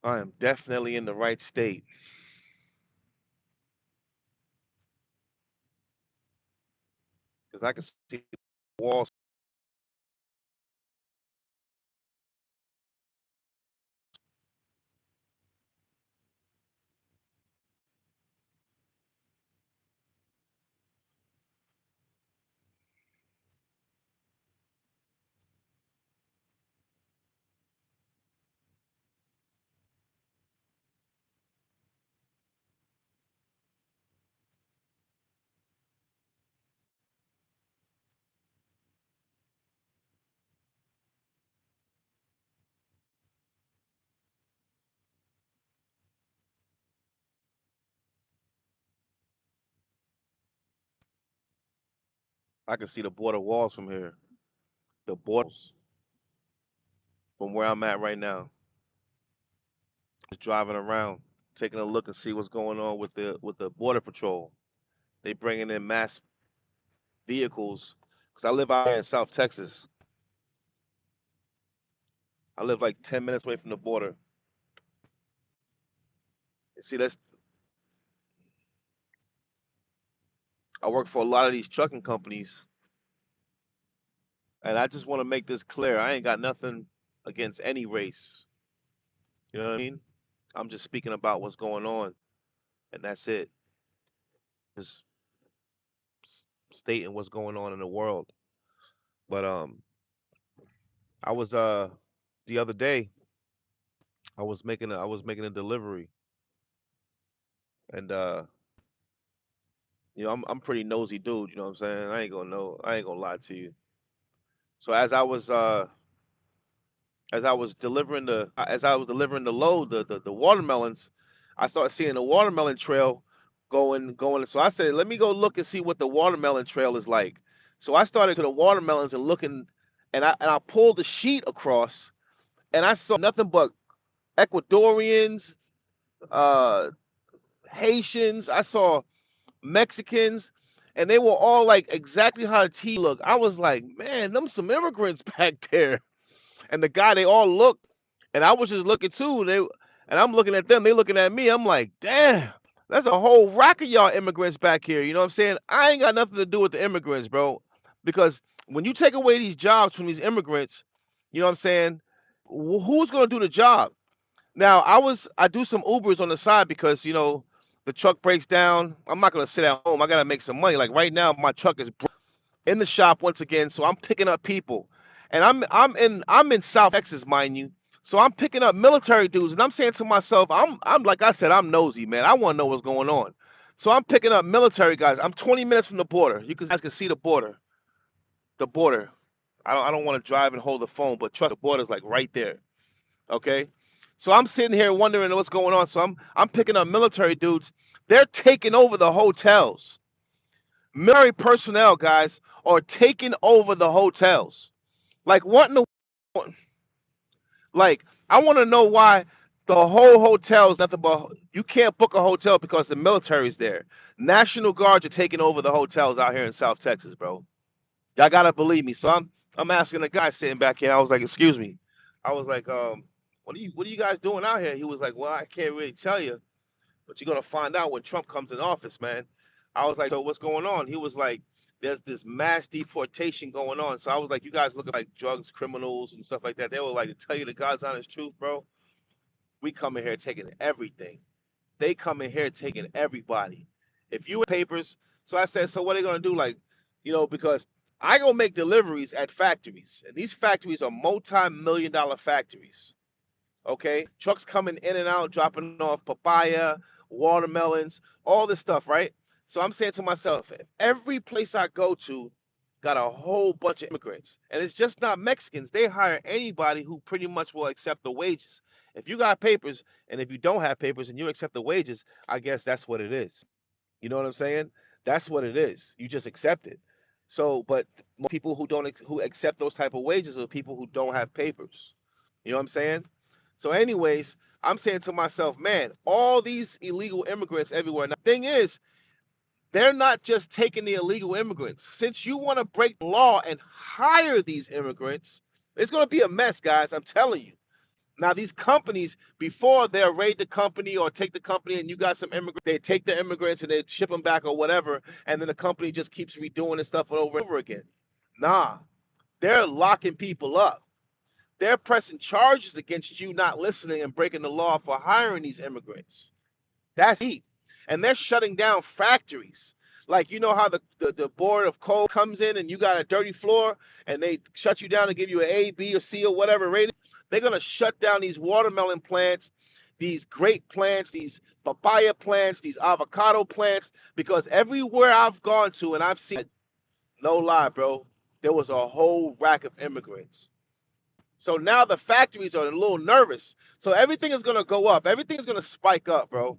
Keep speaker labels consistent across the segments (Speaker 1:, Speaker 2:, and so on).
Speaker 1: I am definitely in the right state because I can see walls. I can see the border walls from here. The borders from where I'm at right now. Just driving around, taking a look and see what's going on with the border patrol. They bringing in mass vehicles because I live out here in South Texas. I live like 10 minutes away from the border. And see, that's I work for a lot of these trucking companies, and I just want to make this clear. I ain't got nothing against any race. You know what I mean? I'm just speaking about what's going on, and that's it. Just stating what's going on in the world. But I was the other day I was making a delivery, and I'm pretty nosy dude. You know what I'm saying? I ain't gonna lie to you. So as I was delivering the load, the watermelons, I started seeing the watermelon trail going. So I said, let me go look and see what the watermelon trail is like. So I started to the watermelons and looking, and I pulled the sheet across, and I saw nothing but Ecuadorians, uh, Haitians. I saw Mexicans, and they were all like exactly how the T look. I was like, man, them some immigrants back there. And the guy, they all look, and I was just looking too. And I'm looking at them, they looking at me. I'm like, damn, that's a whole rack of y'all immigrants back here. You know what I'm saying? I ain't got nothing to do with the immigrants, bro. Because when you take away these jobs from these immigrants, you know what I'm saying? Who's gonna do the job? Now I do some Ubers on the side because the truck breaks down. I'm not gonna sit at home. I gotta make some money. Like right now, my truck is in the shop once again, so I'm picking up people, and I'm in South Texas, mind you. So I'm picking up military dudes, and I'm saying to myself, I'm like I said, I'm nosy, man. I want to know what's going on. So I'm picking up military guys. I'm 20 minutes from the border. You guys can see the border. The border. I don't want to drive and hold the phone, but trust the border's like right there. Okay. So I'm sitting here wondering what's going on. So I'm picking up military dudes. They're taking over the hotels. Military personnel, guys, are taking over the hotels. Like what in the like? I want to know why the whole hotel is nothing but you can't book a hotel because the military's there. National Guards are taking over the hotels out here in South Texas, bro. Y'all gotta believe me. So I'm asking the guy sitting back here. I was like, excuse me. I was like, what are you guys doing out here? He was like, well, I can't really tell you, but you're gonna find out when Trump comes in office, man. I was like, so what's going on? He was like, there's this mass deportation going on. So I was like, you guys looking like drugs, criminals, and stuff like that. They were like, to tell you the God's honest truth, bro. We come in here taking everything. They come in here taking everybody. If you papers, so I said, so what are they gonna do? Like, because I go make deliveries at factories, and these factories are multi-million-dollar factories. Okay, trucks coming in and out, dropping off papaya, watermelons, all this stuff, right? So I'm saying to myself, every place I go to got a whole bunch of immigrants, and it's just not Mexicans. They hire anybody who pretty much will accept the wages. If you got papers, and if you don't have papers and you accept the wages, I guess that's what it is. You know what I'm saying? That's what it is. You just accept it. So, but most people who accept those type of wages are people who don't have papers. You know what I'm saying? So, anyways, I'm saying to myself, man, all these illegal immigrants everywhere. Now, the thing is, they're not just taking the illegal immigrants. Since you want to break the law and hire these immigrants, it's going to be a mess, guys. I'm telling you. Now these companies, before they'll raid the company or take the company, and you got some immigrants, they take the immigrants and they ship them back or whatever, and then the company just keeps redoing this stuff over and over again. Nah, they're locking people up. They're pressing charges against you not listening and breaking the law for hiring these immigrants. That's deep. And they're shutting down factories. Like, you know how the board of code comes in and you got a dirty floor and they shut you down and give you an A, B, or C or whatever rating? They're going to shut down these watermelon plants, these grape plants, these papaya plants, these avocado plants, because everywhere I've gone to and I've seen, no lie, bro, there was a whole rack of immigrants. So now the factories are a little nervous. So everything is going to go up. Everything is going to spike up, bro.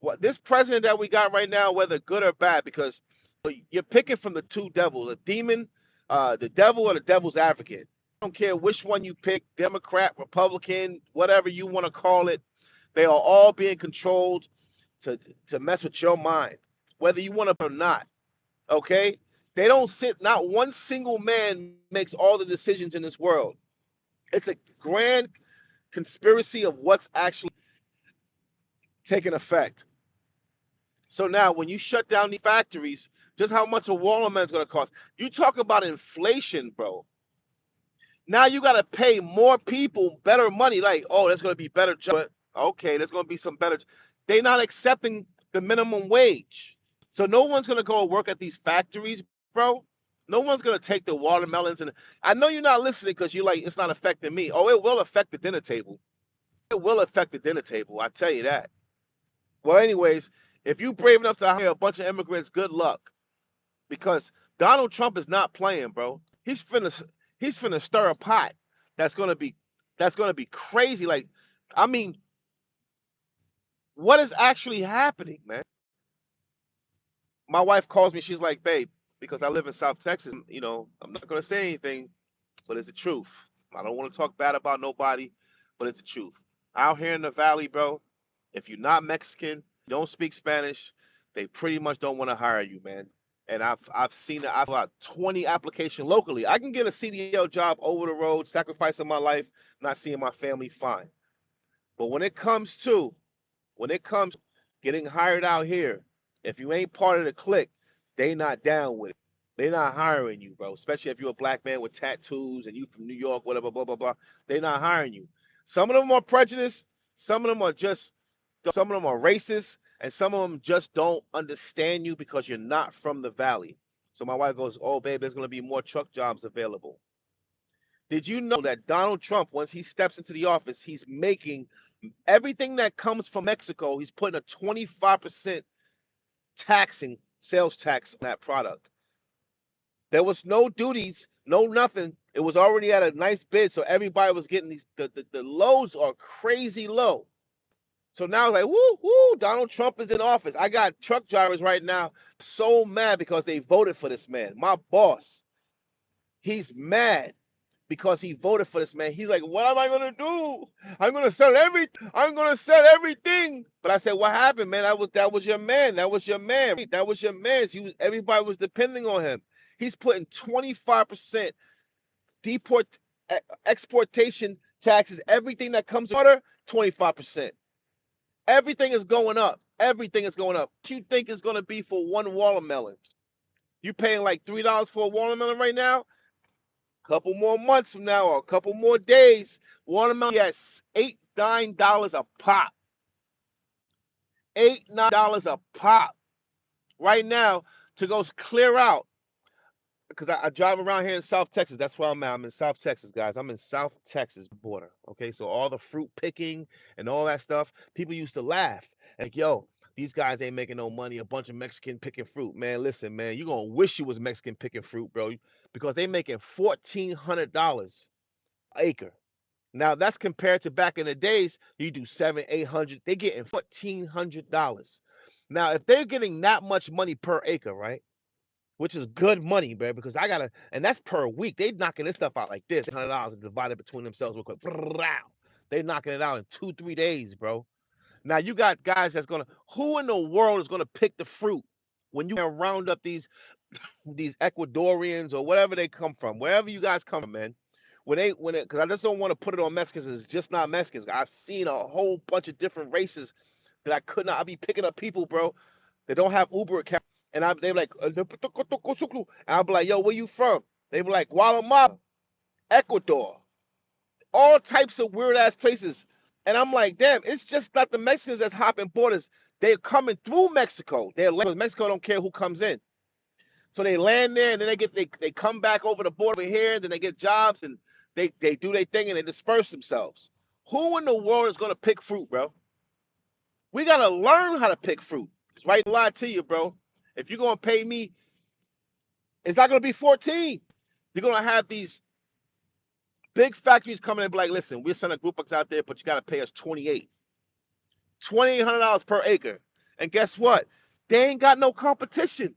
Speaker 1: What this president that we got right now, whether good or bad, because you're picking from the two devils, the demon, the devil or the devil's advocate. I don't care which one you pick, Democrat, Republican, whatever you want to call it. They are all being controlled to mess with your mind, whether you want to or not. Okay? They don't sit, not one single man makes all the decisions in this world. It's a grand conspiracy of what's actually taking effect. So now when you shut down these factories, just how much a watermelon is going to cost? You talk about inflation, bro. Now you got to pay more people better money. Like, oh, there's going to be better jobs. Okay, there's going to be some better. They're not accepting the minimum wage. So no one's going to go work at these factories, bro. No one's going to take the watermelons. And I know you're not listening because you're like, it's not affecting me. Oh, it will affect the dinner table. It will affect the dinner table. I tell you that. Well, anyways, if you brave enough to hire a bunch of immigrants, good luck. Because Donald Trump is not playing, bro. He's finna stir a pot that's gonna be crazy. Like, I mean, what is actually happening, man? My wife calls me, she's like, babe, because I live in South Texas, I'm not gonna say anything, but it's the truth. I don't want to talk bad about nobody, but it's the truth. Out here in the valley, bro, if you're not Mexican, you don't speak Spanish, they pretty much don't want to hire you, man. And I've seen it. I've got 20 applications locally. I can get a CDL job over the road, sacrificing my life, not seeing my family, fine. But when it comes getting hired out here, if you ain't part of the clique, they not down with it. They not hiring you, bro. Especially if you're a black man with tattoos and you from New York, whatever, blah, blah, blah. They not hiring you. Some of them are prejudiced. Some of them are just, some of them are racist. And some of them just don't understand you because you're not from the valley. So my wife goes, oh, babe, there's going to be more truck jobs available. Did you know that Donald Trump, once he steps into the office, he's making everything that comes from Mexico, he's putting a 25% taxing sales tax on that product. There was no duties, no nothing. It was already at a nice bid, so everybody was getting these. The lows are crazy low. So now it's like, woo, woo, Donald Trump is in office. I got truck drivers right now so mad because they voted for this man. My boss, he's mad because he voted for this man. He's like, what am I gonna do? I'm gonna sell everything. I'm gonna sell everything. But I said, what happened, man? That was your man. That was your man. That was your man. Everybody was depending on him. He's putting 25% deport exportation taxes. Everything that comes with water, 25%. Everything is going up. Everything is going up. What you think is gonna be for one watermelon? You paying like $3 for a watermelon right now? Couple more months from now or a couple more days, watermelon, yes, $8, $9 a pop. $8, $9 a pop. Right now, to go clear out, because I drive around here in South Texas. That's where I'm at. I'm in South Texas, guys. I'm in South Texas border. Okay, so all the fruit picking and all that stuff, people used to laugh. Like, yo, these guys ain't making no money. A bunch of Mexican picking fruit. Man, listen, man, you're going to wish you was Mexican picking fruit, bro, because they making $1,400 acre. Now that's compared to back in the days, you do 700, 800, they getting $1,400. Now, if they're getting that much money per acre, right? Which is good money, bro, because I gotta, and that's per week. They knocking this stuff out like this, $100 and divided between themselves real quick. They knocking it out in 2-3 days, bro. Now you got guys that's gonna, who in the world is gonna pick the fruit when you can round up these Ecuadorians or whatever they come from, wherever you guys come from, man. because I just don't want to put it on Mexicans. It's just not Mexicans. I've seen a whole bunch of different races that I could not. I be picking up people, bro, that don't have Uber account, and they like, and I'll be like, yo, where you from? They be like, Guatemala, Ecuador, all types of weird ass places, and I'm like, damn, it's just not the Mexicans that's hopping borders. They're coming through Mexico. Mexico don't care who comes in. So they land there and then they come back over the border here, and then they get jobs and they do their thing and they disperse themselves. Who in the world is gonna pick fruit, bro? We gotta learn how to pick fruit. It's right to lie to you, bro. If you're gonna pay me, it's not gonna be 14. You're gonna have these big factories coming and be like, listen, we'll send a group of us out there, but you gotta pay us $2,800 per acre. And guess what? They ain't got no competition.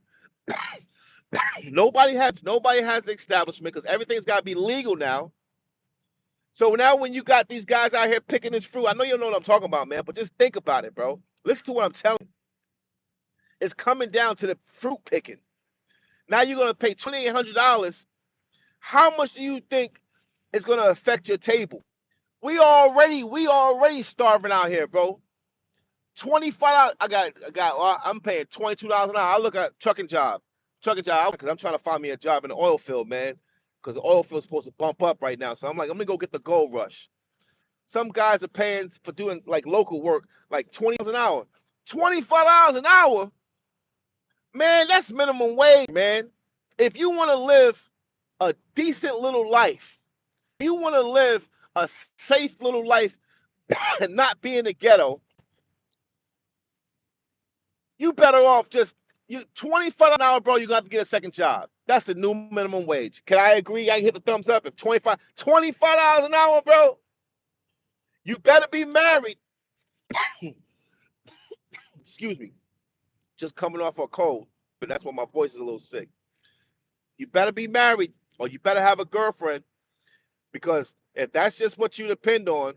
Speaker 1: Nobody has the establishment because everything's got to be legal now. So now when you got these guys out here picking this fruit, I know you don't know what I'm talking about, man, but just think about it, bro. Listen to what I'm telling you. It's coming down to the fruit picking. Now you're going to pay $2,800. How much do you think is going to affect your table? We already starving out here, bro. $25. I'm paying $22 an hour. I look at trucking job, because I'm trying to find me a job in the oil field, man. Because the oil field's supposed to bump up right now. So I'm like, I'm gonna go get the gold rush. Some guys are paying for doing like local work, like $20 an hour, $25 an hour. Man, that's minimum wage, man. If you want to live a decent little life, you want to live a safe little life and not be in the ghetto, you better off just you $25 an hour, bro. You're gonna have to get a second job. That's the new minimum wage. Can I agree? I can hit the thumbs up if $25 an hour, bro. You better be married. Excuse me. Just coming off a cold, but that's why my voice is a little sick. You better be married or you better have a girlfriend, because if that's just what you depend on,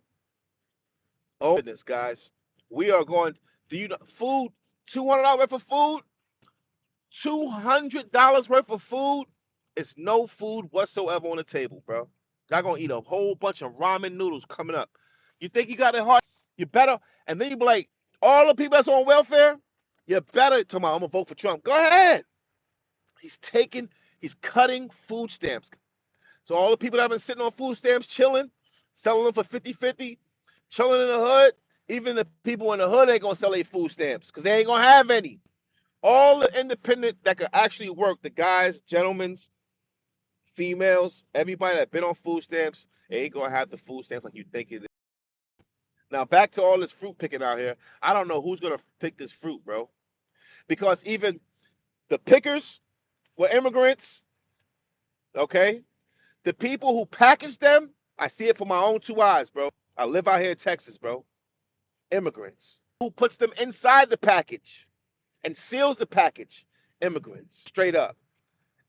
Speaker 1: oh goodness, guys, we are going. Do you know food? $200 worth of food. $200 worth of food is no food whatsoever on the table, bro. Y'all gonna eat a whole bunch of ramen noodles coming up. You think you got it hard? You better, and then you be like, all the people that's on welfare, you better. I'm gonna vote for Trump. Go ahead. He's cutting food stamps. So all the people that have been sitting on food stamps, chilling, selling them for 50-50, chilling in the hood, even the people in the hood ain't gonna sell their food stamps because they ain't gonna have any. All the independent that could actually work, the guys, gentlemen, females, everybody that been on food stamps, ain't gonna have the food stamps like you think it is. Now back to all this fruit picking out here. I don't know who's gonna pick this fruit, bro. Because even the pickers were immigrants, okay? The people who package them, I see it for my own two eyes, bro. I live out here in Texas, bro. Immigrants. Who puts them inside the package and seals the package? Immigrants, straight up.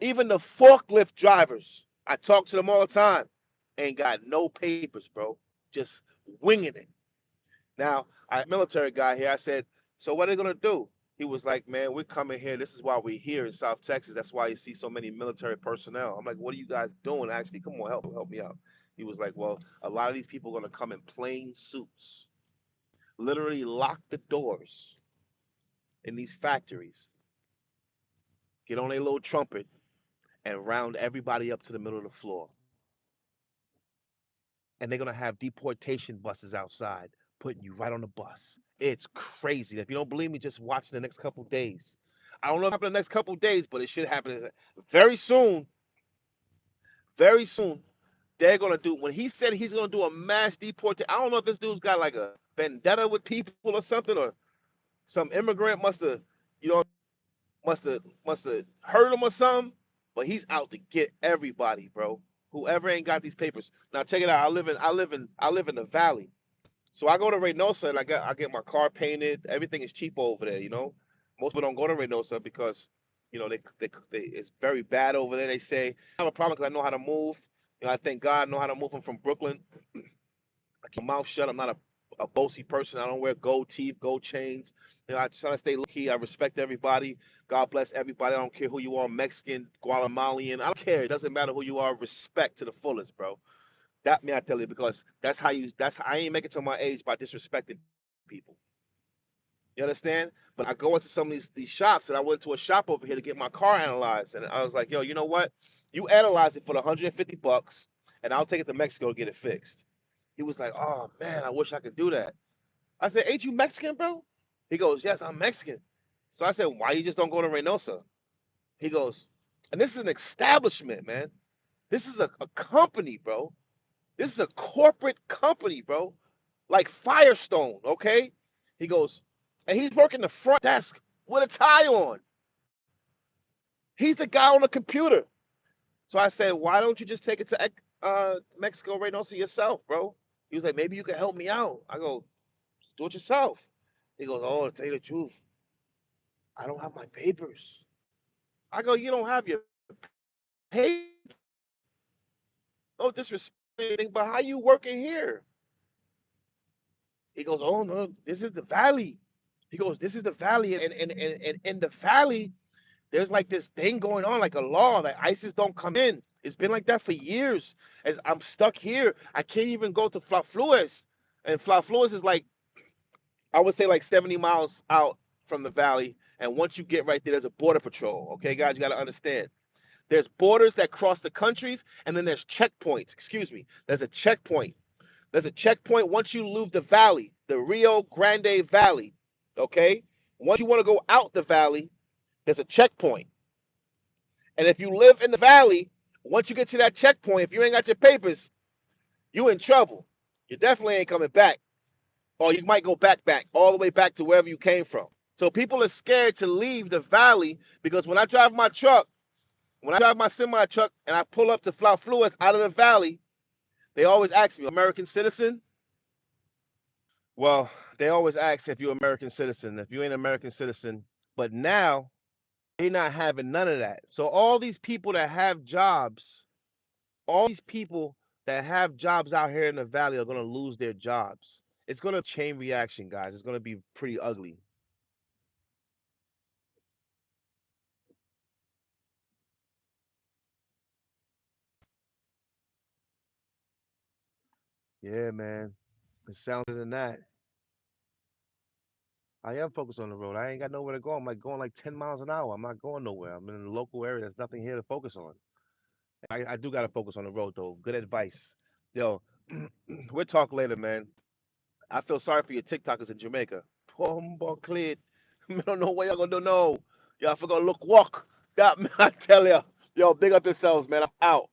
Speaker 1: Even the forklift drivers, I talk to them all the time, ain't got no papers, bro. Just winging it. Now, I military guy here, I said, so what are they gonna do? He was like, man, we're coming here. This is why we're here in South Texas. That's why you see so many military personnel. I'm like, what are you guys doing? Actually, come on, help me out. He was like, well, a lot of these people are gonna come in plain suits, literally lock the doors in these factories, get on a little trumpet, and round everybody up to the middle of the floor. And they're gonna have deportation buses outside, putting you right on the bus. It's crazy. If you don't believe me, just watch the next couple days. I don't know if it'll happen the next couple days, but it should happen very soon. Very soon, they're gonna do. When he said he's gonna do a mass deportation, I don't know if this dude's got like a vendetta with people or something, or some immigrant you know, must have hurt him or something. But he's out to get everybody, bro. Whoever ain't got these papers. Now check it out. I live in the valley. So I go to Reynosa and I get my car painted. Everything is cheap over there, you know. Most people don't go to Reynosa because, they it's very bad over there. They say I have a problem because I know how to move. I thank God I know how to move. I'm from Brooklyn. I keep my mouth shut. I'm not a bossy person. I don't wear gold teeth, gold chains. I try to stay low key. I respect everybody. God bless everybody. I don't care who you are, Mexican, Guatemalan. I don't care. It doesn't matter who you are. Respect to the fullest, bro. That me I tell you because that's how you. That's how, I ain't make it to my age by disrespecting people. You understand? But I go into some of these shops, and I went to a shop over here to get my car analyzed, and I was like, "Yo, you know what? You analyze it for the $150, and I'll take it to Mexico to get it fixed." He was like, "Oh man, I wish I could do that." I said, "Ain't you Mexican, bro?" He goes, "Yes, I'm Mexican." So I said, "Why you just don't go to Reynosa?" He goes, and this is an establishment, man. This is a company, bro. This is a corporate company, bro. Like Firestone, okay? He goes, and he's working the front desk with a tie on. He's the guy on the computer. So I said, why don't you just take it to Mexico Reynosa yourself, bro? He was like, maybe you can help me out. I go, do it yourself. He goes, oh, to tell you the truth, I don't have my papers. I go, you don't have your papers. No disrespect, but how you working here? He goes, oh no, this is the valley. He goes, this is the valley, and in the valley, there's like this thing going on, like a law that ISIS don't come in. It's been like that for years. As I'm stuck here, I can't even go to Flores, and Flores is like I would say like 70 miles out from the valley. And once you get right there, there's a border patrol. Okay, guys, you got to understand. There's borders that cross the countries, and then there's checkpoints. Excuse me. There's a checkpoint. There's a checkpoint once you leave the valley, the Rio Grande Valley. Okay. Once you want to go out the valley, there's a checkpoint. And if you live in the valley, once you get to that checkpoint, if you ain't got your papers, you in trouble. You definitely ain't coming back. Or you might go back, all the way back to wherever you came from. So people are scared to leave the valley because when I drive my truck, when I drive my semi truck and I pull up to Flores out of the valley, they always ask me, American citizen? Well, they always ask if you're an American citizen. If you ain't an American citizen, but now they're not having none of that. So all these people that have jobs, all these people that have jobs out here in the valley are gonna lose their jobs. It's gonna chain reaction, guys. It's gonna be pretty ugly. Yeah, man. It sounds better than that. I am focused on the road. I ain't got nowhere to go. I'm like going like 10 miles an hour. I'm not going nowhere. I'm in a local area. There's nothing here to focus on. I do got to focus on the road, though. Good advice. Yo, we'll talk later, man. I feel sorry for your TikTokers in Jamaica. Bombo cleared. I don't know what y'all gonna do. No. Y'all forgot to look walk. That man, I tell ya. Yo, big up yourselves, man. I'm out.